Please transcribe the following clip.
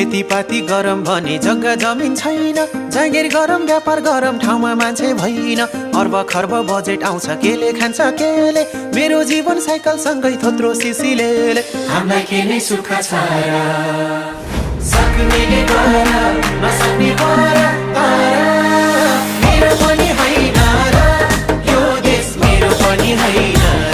खेतीपाती गरम भने जग्गा जमिन छैन, जागिर गरम व्यापार गरम ठाउँमा मान्छे भइन। अर्ब खर्ब बजेट आउँछ केले खान्छ केले, मेरो जीवन साइकल सँगै थोत्रो सिसिले। हामीलाई के नै सुख छ र, सक्नेले गर नसक्ने गर, तर मेरो पनि होइन र यो देश मेरो पनि होइन।